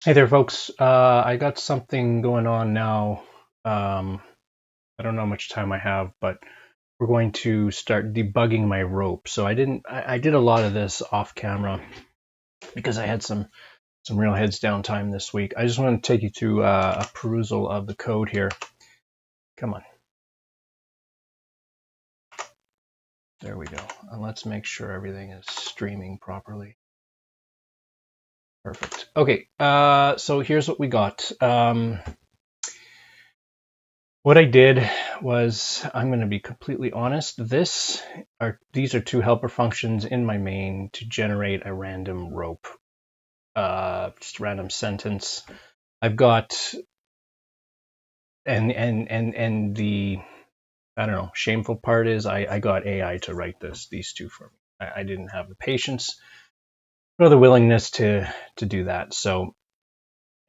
Hey there, folks. I got something going on now. I don't know how much time I have, but we're going to start debugging my rope. So I did a lot of this off camera because I had some real heads down time this week. I just want to take you through a perusal of the code here. Come on. There we go. And let's make sure everything is streaming properly. Perfect. Okay. So here's what we got. What I did was, I'm going to be completely honest, these are two helper functions in my main to generate a random rope, just a random sentence. I've got, and the, I don't know, shameful part is I got AI to write these two for me. I didn't have the patience or the willingness to do that. So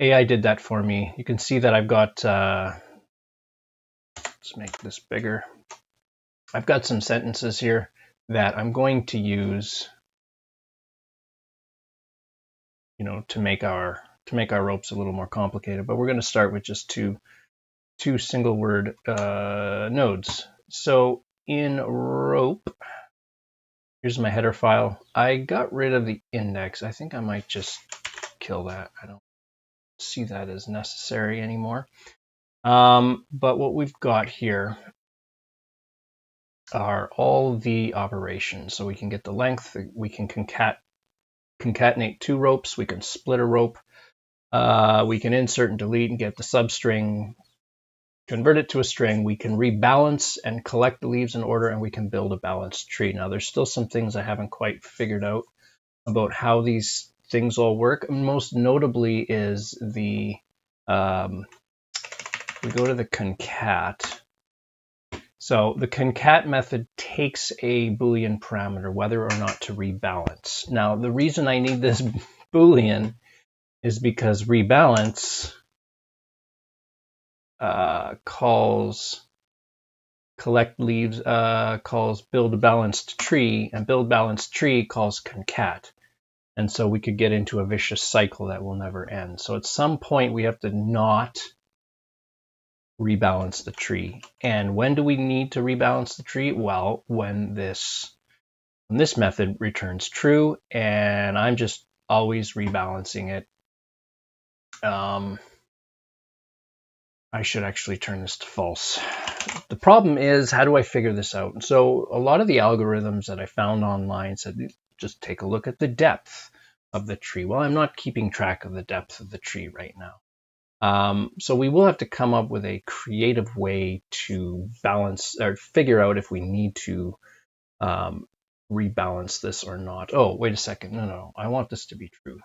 AI did that for me. You can see that I've got, let's make this bigger. I've got some sentences here that I'm going to use, to make our ropes a little more complicated. But we're going to start with just two single word nodes. So in rope, here's my header file. I got rid of the index. I think I might just kill that. I don't see that as necessary anymore. But what we've got here are all the operations. So we can get the length, we can concatenate two ropes, we can split a rope, we can insert and delete and get the substring, convert it to a string, we can rebalance and collect the leaves in order, and we can build a balanced tree. Now there's still some things I haven't quite figured out about how these things all work. Most notably is the, we go to the concat. So the concat method takes a Boolean parameter, whether or not to rebalance. Now, the reason I need this Boolean is because rebalance calls collect leaves, calls build a balanced tree, and build balanced tree calls concat. And so we could get into a vicious cycle that will never end. So at some point we have to not rebalance the tree. And when do we need to rebalance the tree? Well, when this method returns true, and I'm just always rebalancing it. I should actually turn this to false. The problem is, how do I figure this out? So a lot of the algorithms that I found online said, just take a look at the depth of the tree. Well, I'm not keeping track of the depth of the tree right now. So we will have to come up with a creative way to balance or figure out if we need to rebalance this or not. Oh, wait a second. No, I want this to be true.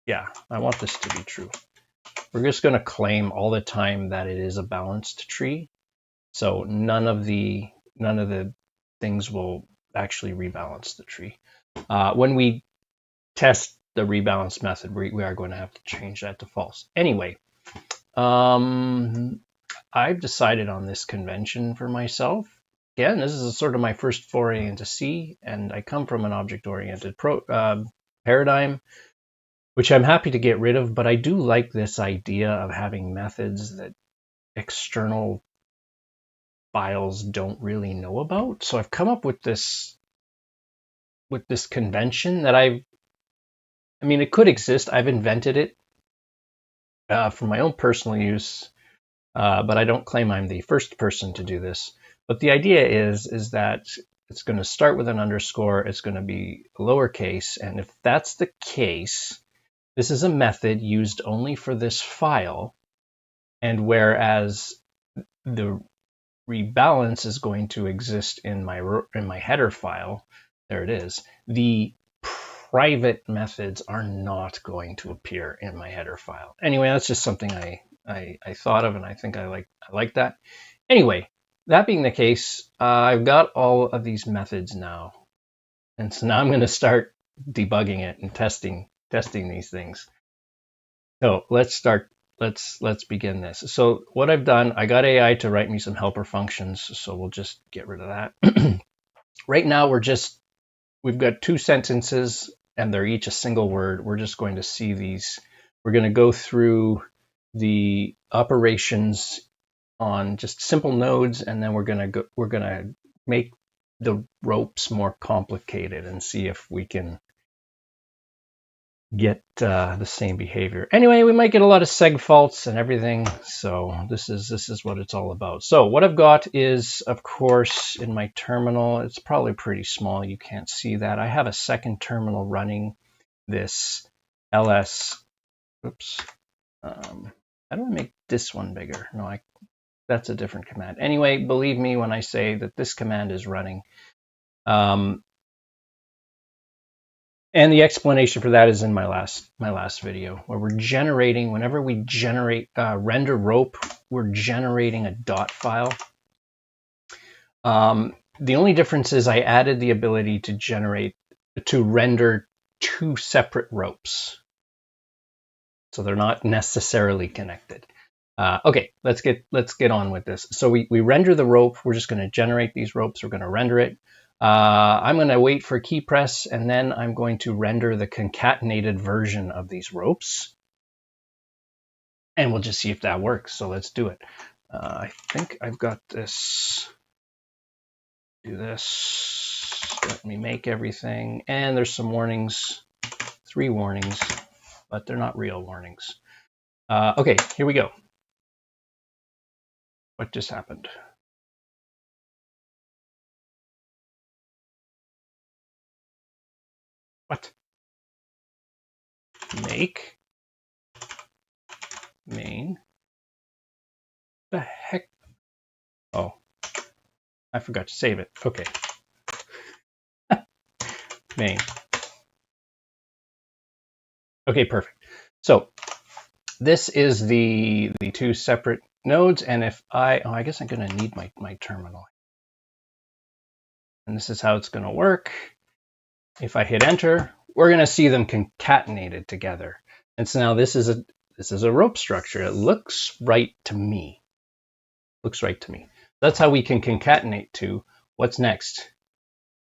Yeah, I want this to be true. We're just going to claim all the time that it is a balanced tree. So none of the things will actually rebalance the tree. When we test the rebalance method, we are going to have to change that to false. Anyway, I've decided on this convention for myself. Again, this is sort of my first foray into C, and I come from an object-oriented paradigm, which I'm happy to get rid of, but I do like this idea of having methods that external files don't really know about. So I've come up with this convention that I mean, it could exist. I've invented it for my own personal use, but I don't claim I'm the first person to do this. But the idea is that it's going to start with an underscore. It's going to be lowercase. And if that's the case, this is a method used only for this file. And whereas the rebalance is going to exist in my header file, there it is, the private methods are not going to appear in my header file. Anyway, that's just something I thought of, and I think I like that. Anyway, that being the case, I've got all of these methods now. And so now I'm going to start debugging it and testing these things. So let's begin this. So what I've done, I got AI to write me some helper functions. So we'll just get rid of that. Right now, we've got two sentences and they're each a single word. We're just going to see these We're going to go through the operations on just simple nodes, and then we're going to make the ropes more complicated and see if we can get the same behavior. Anyway, we might get a lot of seg faults and everything, so this is what it's all about. So what I've got is, of course, in my terminal, it's probably pretty small, you can't see that. I have a second terminal running this ls. Oops. How do I make this one bigger? No, that's a different command. Anyway, believe me when I say that this command is running. And the explanation for that is in my last video, where we're generating, whenever we generate render rope, we're generating a dot file. The only difference is I added the ability to render two separate ropes, so they're not necessarily connected. Okay, let's get on with this. So we render the rope. We're just going to generate these ropes. We're going to render it. I'm going to wait for key press, and then I'm going to render the concatenated version of these ropes. And we'll just see if that works. So let's do it. I think I've got this. Do this. Let me make everything. And there's some warnings. 3 warnings, but they're not real warnings. Okay, here we go. What just happened? What? Make main. The heck? Oh, I forgot to save it. Okay. Main. Okay, perfect. So this is the 2 separate nodes, and if I guess I'm going to need my terminal. And this is how it's going to work. If I hit enter, we're going to see them concatenated together. And so now this is a rope structure. It looks right to me. Looks right to me. That's how we can concatenate to. What's next?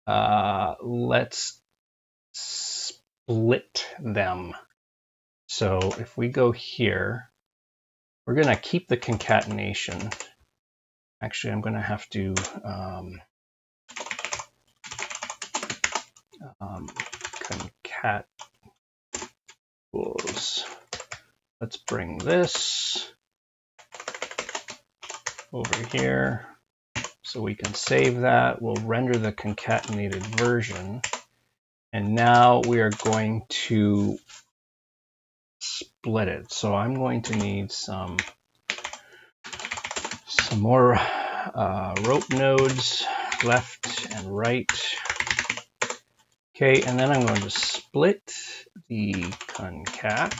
Let's split them. So if we go here, we're going to keep the concatenation. Actually, I'm going to have to concat equals. Let's bring this over here so we can save that. We'll render the concatenated version. And now we are going to split it. So I'm going to need some more rope nodes, left and right. Okay, and then I'm going to split the concat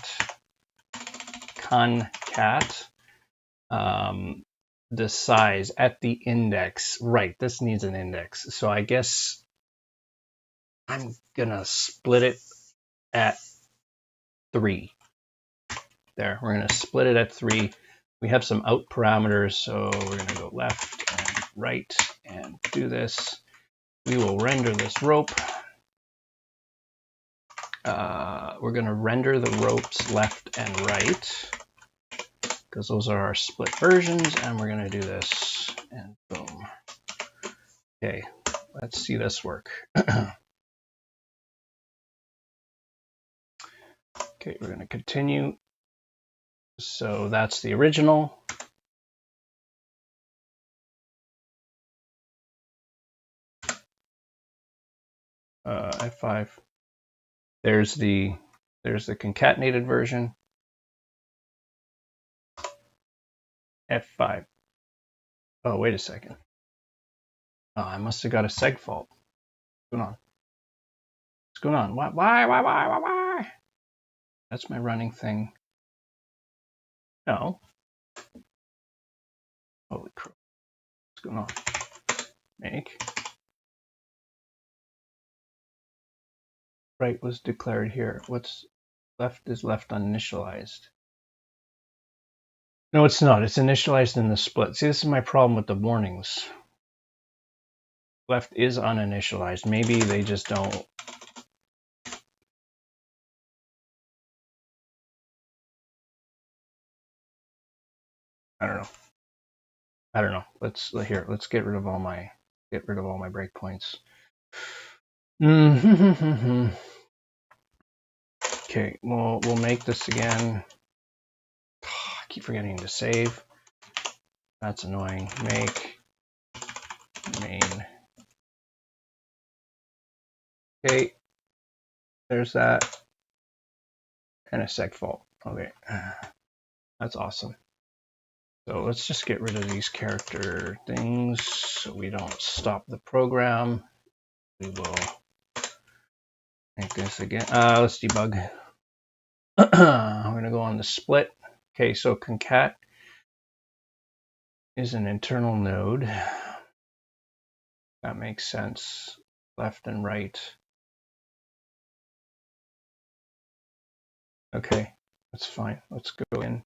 the size at the index. Right, this needs an index. So I guess I'm gonna split it at 3. There, we're gonna split it at 3. We have some out parameters, so we're gonna go left and right and do this. We will render this rope. We're gonna render the ropes left and right, because those are our split versions, and we're going to do this, and boom. Okay, let's see this work. Okay, we're going to continue. So that's the original. F5. There's the concatenated version. F5. Oh, wait a second. Oh, I must have got a seg fault. What's going on? What's going on? Why? That's my running thing. No. Holy crap. What's going on? Make. Right was declared here. What's left is left uninitialized. No, it's not. It's initialized in the split. See, this is my problem with the warnings. Left is uninitialized. Maybe they just don't. I don't know. I don't know. Let's get rid of all my breakpoints. Okay, we'll make this again. I keep forgetting to save. That's annoying. Make main. Okay, there's that. And a seg fault. Okay, that's awesome. So let's just get rid of these character things so we don't stop the program. We will make this again. Let's debug. I'm going to go on the split. Okay, so concat is an internal node. That makes sense. Left and right. Okay, that's fine. Let's go in.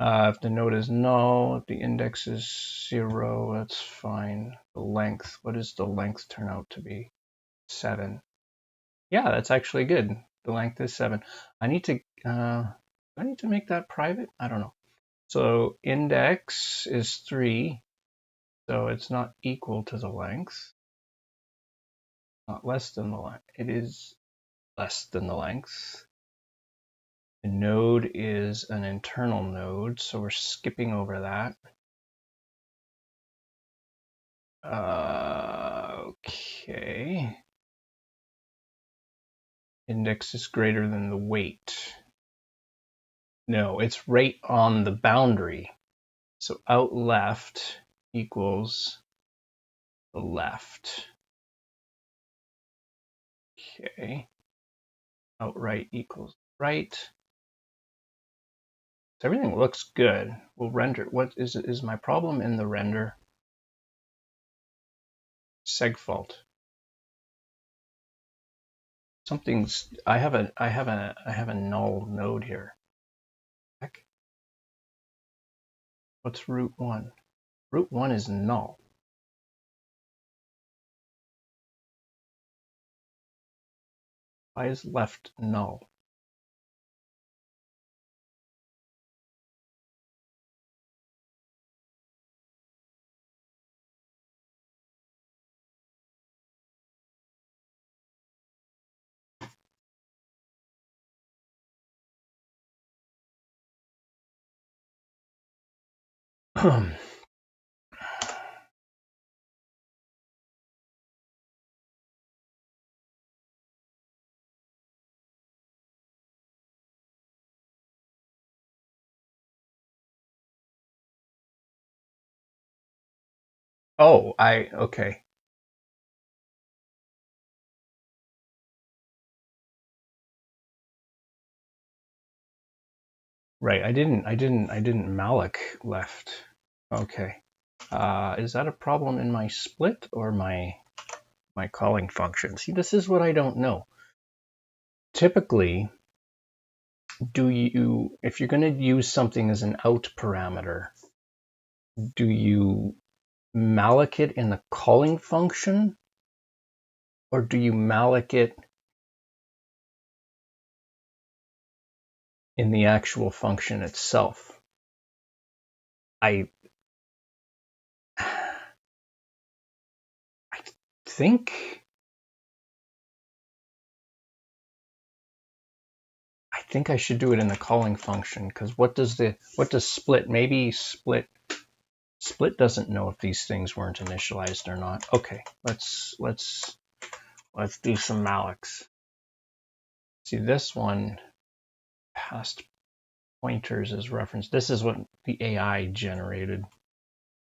If the node is null, if the index is 0, that's fine. The length, what does the length turn out to be? 7. Yeah, that's actually good. The length is 7. I need to make that private? I don't know. So index is 3, so it's not equal to the length. Not less than the length. It is less than the length. The node is an internal node, so we're skipping over that. Okay. Index is greater than the weight. No, it's right on the boundary. So out left equals the left. Okay. Out right equals right. So everything looks good. We'll render. What is my problem in the render? Seg fault. Something's. I have a null node here. Heck. What's root 1? Root 1 is null. Why is left null? Oh, okay. Right, I didn't malloc left. Okay. Is that a problem in my split or my calling function? See, this is what I don't know. Typically, if you're going to use something as an out parameter, do you malloc it in the calling function, or do you malloc it in the actual function itself? I think I should do it in the calling function, because what does split? Maybe split doesn't know if these things weren't initialized or not. Okay, let's do some mallocs. See, this one, past pointers is referenced. This is what the AI generated.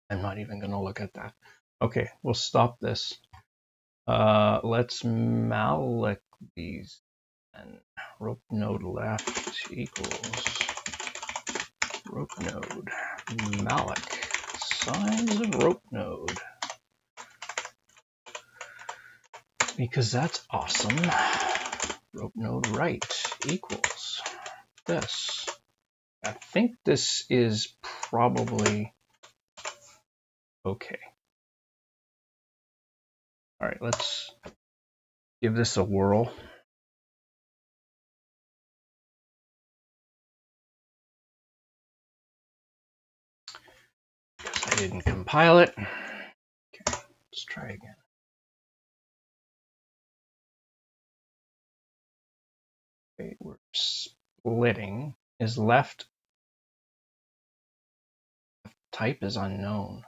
I'm not even going to look at that. Okay, we'll stop this. Let's malloc these. And rope node left equals rope node malloc size of rope node, because that's awesome. Rope node right equals this. I think this is probably okay. All right, let's give this a whirl. didn't compile it. Okay, let's try again. Okay, we're splitting. Is left type is unknown.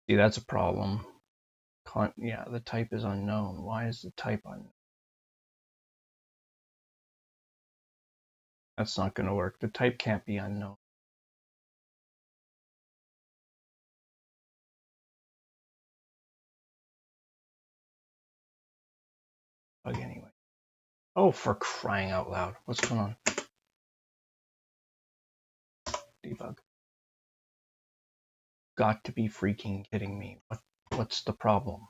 See, that's a problem. Yeah, the type is unknown. Why is the type unknown? That's not going to work. The type can't be unknown. Bug anyway. Oh, for crying out loud. What's going on? Debug. Got to be freaking kidding me. What's the problem?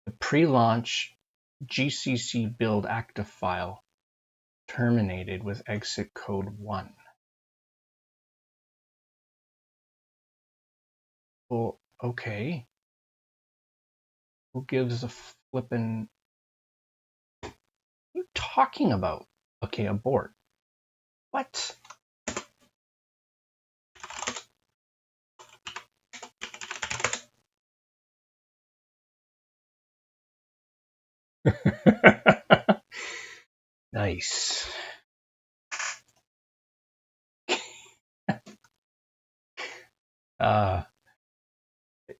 The pre-launch GCC build active file terminated with exit code 1. Well, okay. Who gives a flippin'... What are you talking about? Okay, abort. What? Nice.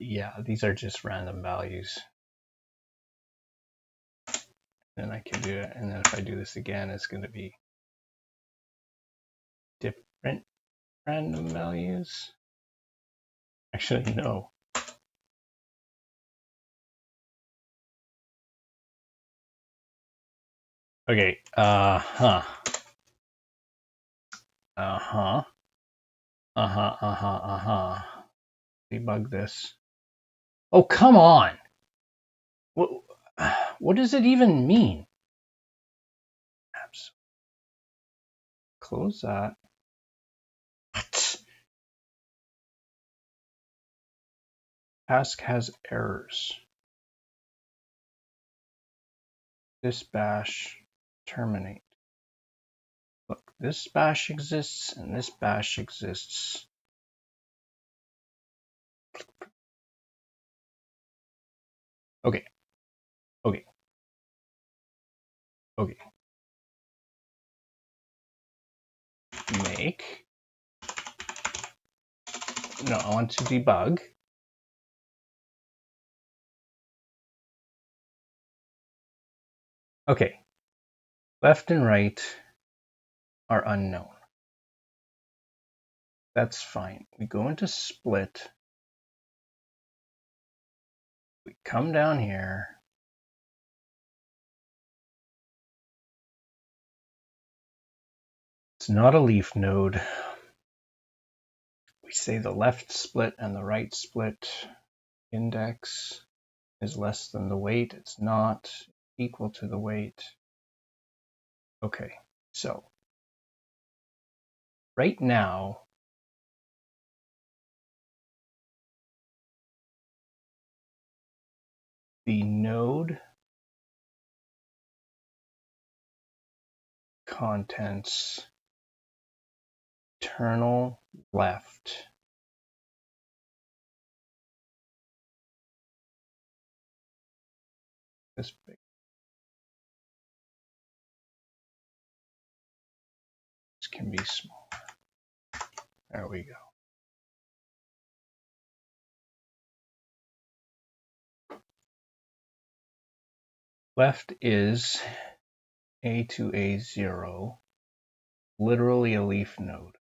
Yeah, these are just random values. Then I can do it, and then if I do this again, it's going to be different random values. Actually, no. Okay, debug this. Oh, come on! What does it even mean? Close that. What? Task has errors. This bash terminate. Look, this bash exists and this bash exists. Okay. Make. No, I want to debug. Okay. Left and right are unknown. That's fine. We go into split. We come down here. It's not a leaf node. We say the left split and the right split index is less than the weight. It's not equal to the weight. Okay, so right now, the node contents internal left this big. This can be smaller. There we go. Left is A to A0, literally a leaf node.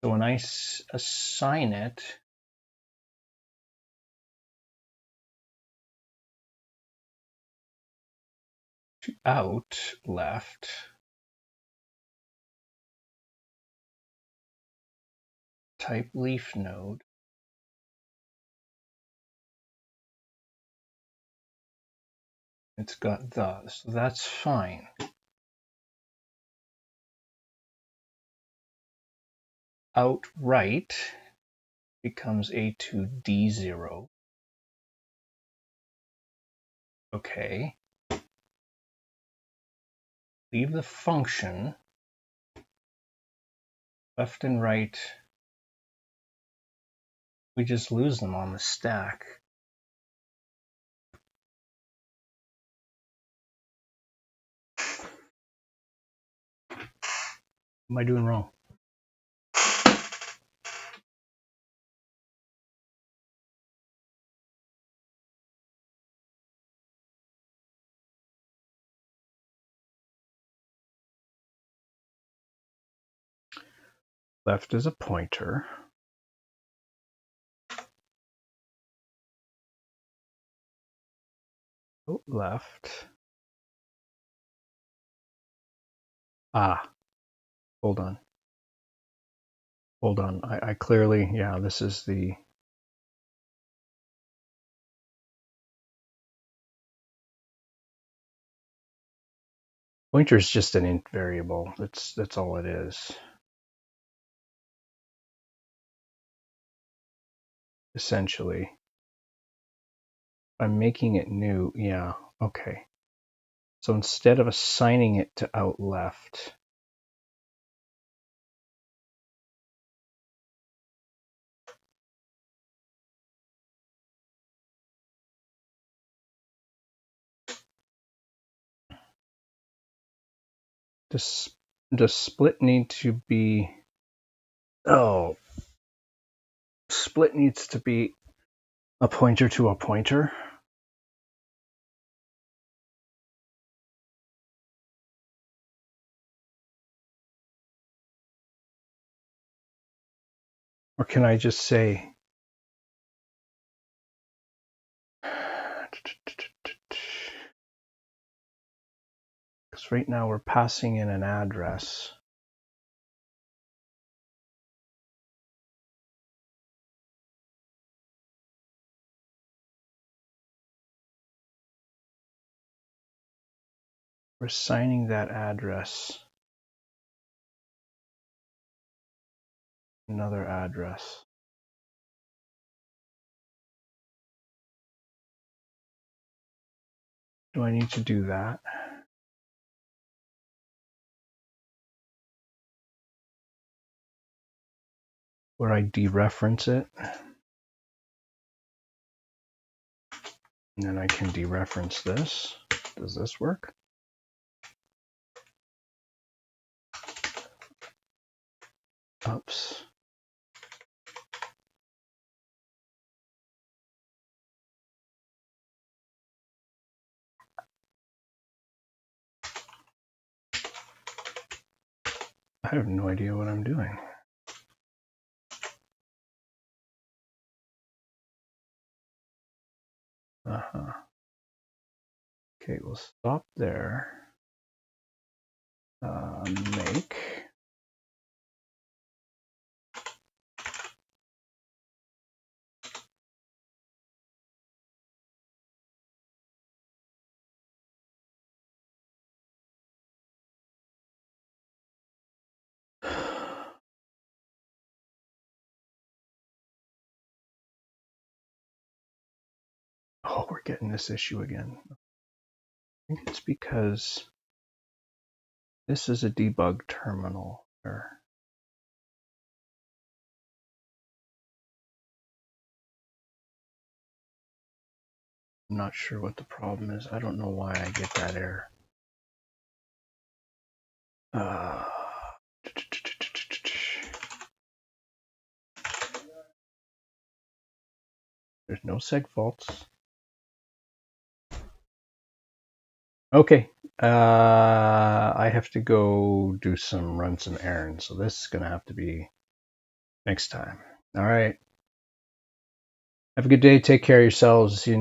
So when I assign it to out left, type leaf node, it's got the, so that's fine. Out right becomes A to D0. Okay. Leave the function. Left and right. We just lose them on the stack. What am I doing wrong? Left is a pointer. Oh, left. Ah, hold on. Hold on. I clearly, yeah, this is the. Pointer is just an int variable. That's all it is. Essentially. I'm making it new. Yeah, okay. So instead of assigning it to out left, does split need to be, oh, split needs to be a pointer to a pointer? Or can I just say, because right now we're passing in an address. We're assigning that address another address. Do I need to do that? Where I dereference it? And then I can dereference this. Does this work? Oops. I have no idea what I'm doing. Okay, we'll stop there. Make. Oh, we're getting this issue again. I think it's because this is a debug terminal. I'm not sure what the problem is. I don't know why I get that error. There's no seg faults. Okay, I have to go run some errands, so this is gonna have to be next time. All right. Have a good day. Take care of yourselves. See you